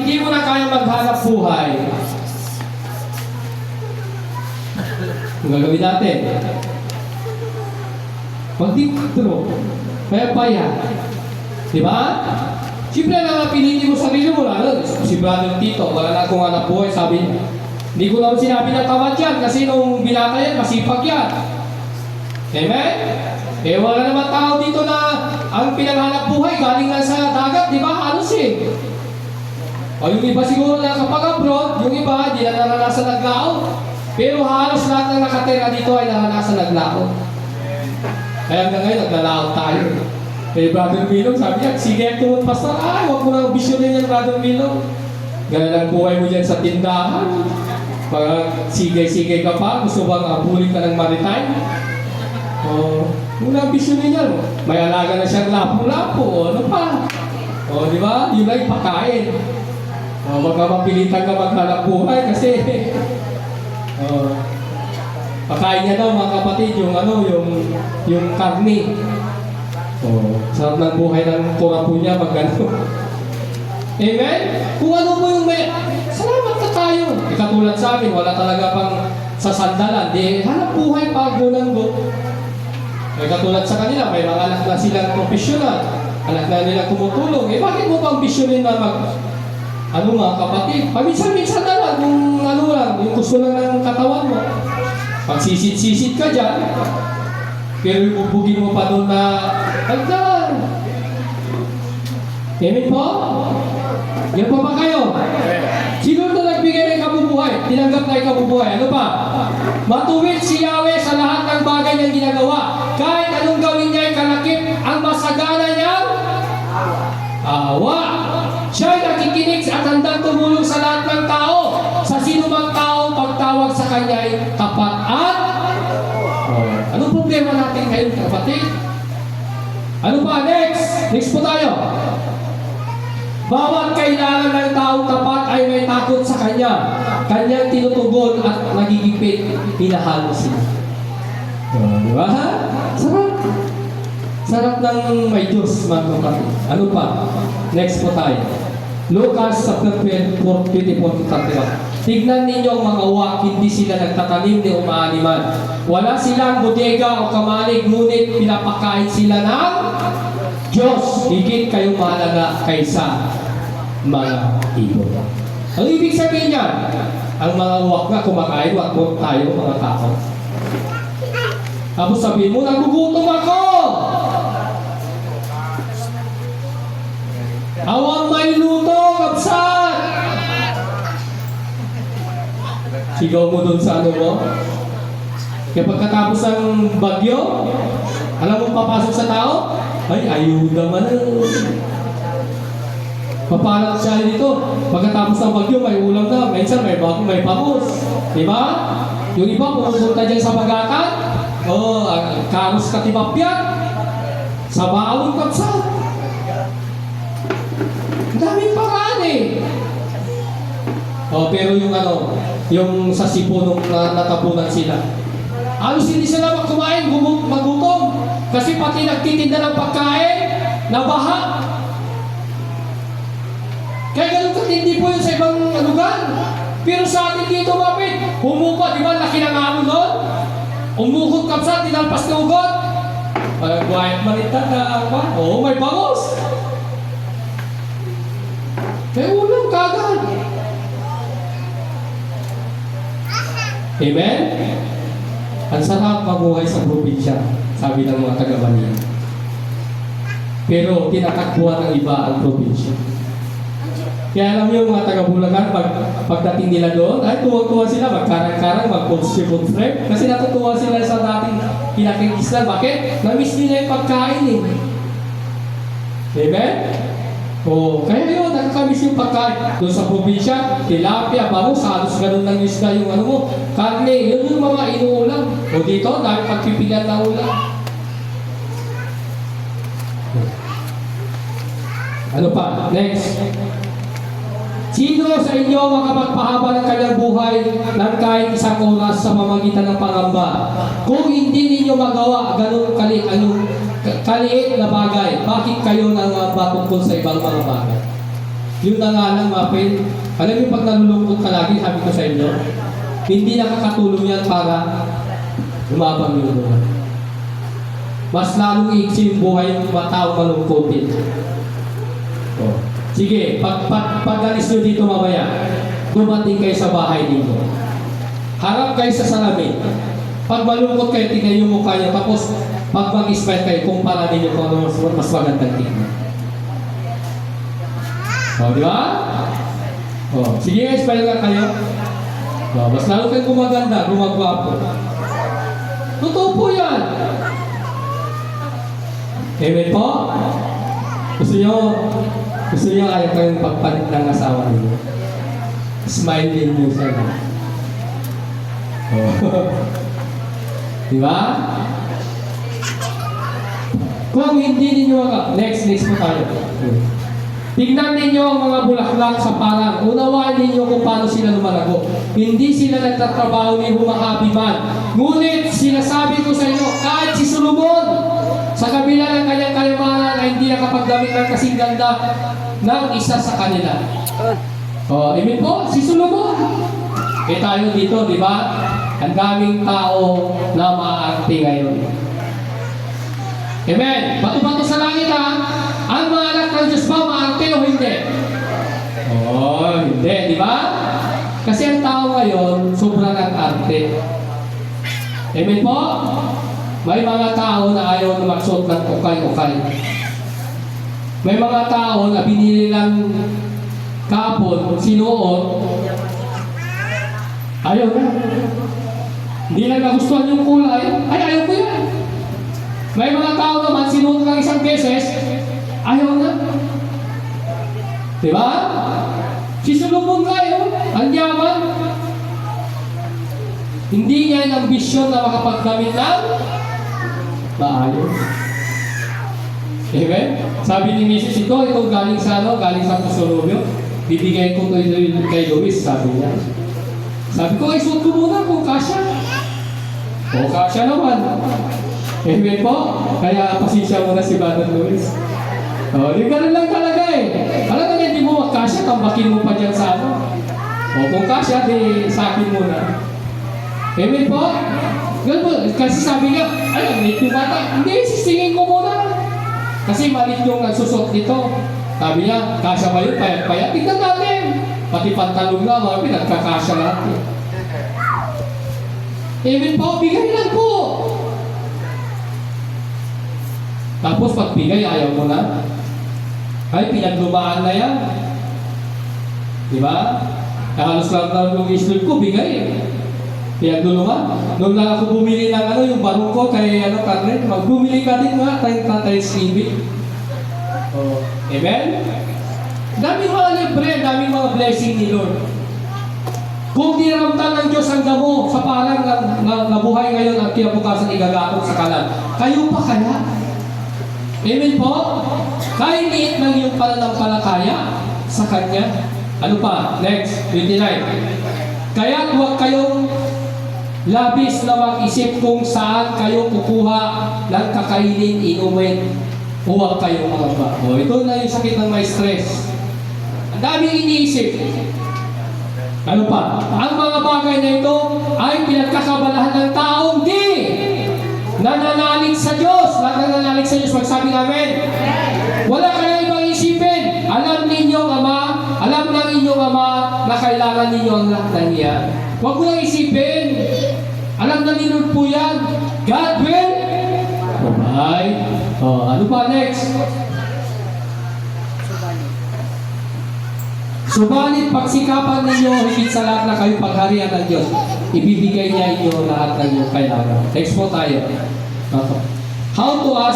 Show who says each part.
Speaker 1: hindi mo na kaya maghanap buhay, ang gagawin natin, mag-withdraw. Kaya paya. Di ba? Siyempre na pinili mo sarili mo. Si Brother Tito, wala na akong hanap buhay, sabi niya. Hindi ko naman sinabi na tamad yan kasi nung binata yan, masipag yan. Amen? Eh wala naman tao dito na ang pinaghanap buhay galing lang sa dagat, di ba? Halos eh. O yung iba siguro na kapag abroad, yung iba hindi na naranasan naglaot. Pero halos lahat ng nakatira dito ay naranasan naglaot. Kaya hanggang ngayon naglalaot tayo. Eh Brother Milong sabi niya, sige tuwag pastor, ay huwag mo nang bisyonin yan Brother Milong. Ganun ang buhay mo dyan sa tindahan. Pag sigay-sigay ka pa, gusto bang abulin ka ng maritime? Muna ambisyon niya, may alaga na siyang lapo-lapo, ano pa? Di ba? Yun ay pakain. Magkapapilitan ka maghanap buhay kasi pakain niya daw mga kapatid, yung karne. Sarap ng buhay ng kurapo niya pag gano'n. Amen? Kung ano mo yung may, salamat na tayo. Katulad sa amin, wala talaga pang sasandalan. Di, hanap buhay pa, go. May katulad sa kanila, may mga anak na silang professional, anak na nilang tumutulong. Eh bakit mo pang ambisyonin na mga kapatid? Paminsan-minsan na lang, yung gusto lang ng katawan mo. Pag sisit-sisit ka dyan, pero ibubugin mo pa doon na, agdan! Amen po? Yan pa ba kayo? Sino na nagbigay ng kabubuhay? Tinanggap na yung kabubuhay. Ano pa? Matuwid si Yahweh sa lahat ng bagay niyang ginagawa. Kahit anong gawin niya ay kalakip, ang masagana niyang awa. Siya'y nakikinig at handang tumulong sa lahat ng tao. Sa sinumang tao, pagtawag sa kanya ay tapat at anong problema natin ngayon, kapatid? Ano pa? Next po tayo. Bawat kailangan ng taong tapat ay may takot sa kanya. Kanyang tinutugon at nagigipit, pinahalo sila. Di ba? Sarap. Sarap ng may Diyos, mga kapatid. Ano pa? Next po tayo. Lucas chapter 24:31. Tignan ninyo ang mga uwak, hindi sila nagtatanim ni umaaniman. Wala silang bodega o kamalig, ngunit pinapakain sila ng Diyos. Higit kayong mahalaga kaysa mga ibon. Ang ibig sabihin niya, ang mga uwak na kumakain, wag mo tayo mga tao. Tapos sabihin mo, nagugutom ako! Awang may luto, kapsat! Sigaw mo dun sa ano mo. Kaya pagkatapos ng bagyo, alam mo papasok sa tao? Ay, ayuda man. Papalat siya dito. Pagkatapos ng bagyo, may ulam na. Minsan may pamos. Diba? Yung iba, pumunta dyan sa Pagatan. Karos katibapyan. Sa bawang kapsat. Ang daming paraan eh. Pero yung sa Cebu nung natapunan sila. Halos hindi sila kumain, magutom. Kasi pati nagtitinda ng pagkain, nabaha. Kaya ganun katindi po yun sa ibang lugar. Pero sa atin dito, mapit, humupa, di ba, laki ng hamon nun? Umukot kapsat, tinalpas na ugot. Buhayat manita na, may bangos. Kaya ulam, kagad. Amen? Ang sarap mabuhay sa probinsya, sabi ng mga taga-Manila. Pero tinatakbuhan ng iba ang probinsya. Kaya alam niyo mga taga-Bulacan, pagdating nila doon, ay tuwa-tuwa sila, magkarang-karang, mag-constrip. Kasi natutuwa sila sa dating pinakikislan. Bakit? Na-miss nila yung pagkain eh. Amen? Kaya yun, nakakamiss yung pagkain. Doon sa probinsya, tilapia, bangus, halos ganun lang yung isda yung mo. Karne, yun yung mga inuulam. Dito, dahil pagpipilian na ulam. Ano pa? Next. Sino sa inyo makapagpahaba ng kanyang buhay ng kahit isang oras sa pamamagitan ng pangamba? Kung hindi ninyo magawa ganun kaliit na bagay, bakit kayo nangamba tungkol sa ibang mga bagay? Yun na nga lang, mapil. Alam niyo, pag nalulungkot ka lagi, sabi ko sa inyo, hindi nakakatulong yan para lumabang yung luha. Mas lalong iiksi yung buhay yung tao malungkotin. Oh. Sige, pag-alis nyo dito mamaya, dumating kayo sa bahay dito. Harap kayo sa salamin. Pag malungkot kayo, tingnan yung mukha nyo. Tapos, pag mag-smile kayo, kumpara ninyo kung ano mas magandang tingnan. O, di ba? O, sige, smile nga kayo. O, mas lalo kayo gumaganda, gumagwapo. Totoo po yan. Amen po? Gusto nyo ayaw kayong pagpalit ng asawa niyo. Smile din nyo sa inyo. Oh. Di ba? Kung hindi ninyo next po tayo. Tignan ninyo ang mga bulaklak sa parang. Unawain ninyo kung paano sila lumalago. Hindi sila nagtatrabaho ni humahabi man. Ngunit sinasabi ko sa inyo, kahit si Solomon, sa kabila ng kanyang kayamanan ay hindi nakapagdamit ng kasing ganda ng isa sa kanila. Oh, amen po, si Solomon. Eh tayo dito, di ba? Ang daming tao na maaarte ngayon. Amen. Bato-bato sa langit ha. Ang mga anak ng Diyos ba maarte o hindi? Oh, hindi, di ba? Kasi ang tao ngayon, sobrang ang-arte. Amen po? May mga tao na ayaw na magsuot ng ukay-ukay. May mga tao na binili lang kapon, sinuot, ayaw na. Hindi lang nagustuhan yung kulay, ay ayaw ko yan. May mga tao naman, sinuot lang isang beses, ayaw na. Diba? Si Solomon ngayon, ang yaman. Hindi niya yung ambisyon na makapagdamit ng maayos. Amen? Sabi ni Mrs. ito galing sa galing sa Pusolobyo. Bibigay ko ito kay Luis, sabi niya. Sabi ko, ay suot ko muna kung kasya. O kasya naman. Amen po? Kaya pasisya muna si Brother Luis. O, yung ganun lang talaga eh. Alam nga hindi mo magkasya, tambakin mo pa dyan sa O kung kasya, di sa akin muna. Amen po? Ganun po. Kasi sabi niya, ay, ang lit yung bata. Hindi, sisingin ko muna. Kasi malit yung nagsusot dito. Sabi niya, kasya ba yun? Payat-payat. Tignan natin. Pati pantalong na, mga pinagkakasya natin. Amen po, bigay lang po. Tapos pagbigay, ayaw mo na. Ay, pinaglumaan na yan. Diba? Halos lang na yung isloy ko, bigay. Pinaglumaan. Noon lang ako bumili ng yung barong ko kay Karen. Magbumili ka din nga, tayo sleeping. Oh. Amen? Daming mga libre, daming mga blessing ni Lord. Kung diramtan ng Diyos ang damo sa parang na buhay ngayon at kinabukasan igagatong sa kalan, kayo pa kaya? Amen po? Kahit liit lang yung pananampalataya sa Kanya. Ano pa? Next, 29. Kaya huwag kayong labis na mag-isip kung saan kayo kukuha ng kakainin, inumin. Huwag kayong mangamba. O, ito na yung sakit ng may stress. Ang daming iniisip. Ano pa? Ang mga bagay na ito ay pinagkakabalahan ng taong di nananalig sa Diyos. Nananalig sa Diyos. Magsabi namin, wala kayong ibang isipin. Alam ninyong Ama, alam ng inyong Ama na kailangan ninyo ang lahat ng iyan. Huwag mo lang isipin. Alam na ni Lord po yan. God will provide. Oh, ano pa next? Subalit pagsikapan ninyo higit sa lahat na kayo pagharian ng Diyos, ibibigay niya inyo lahat ng iyong kailangan. Next po tayo. How to ask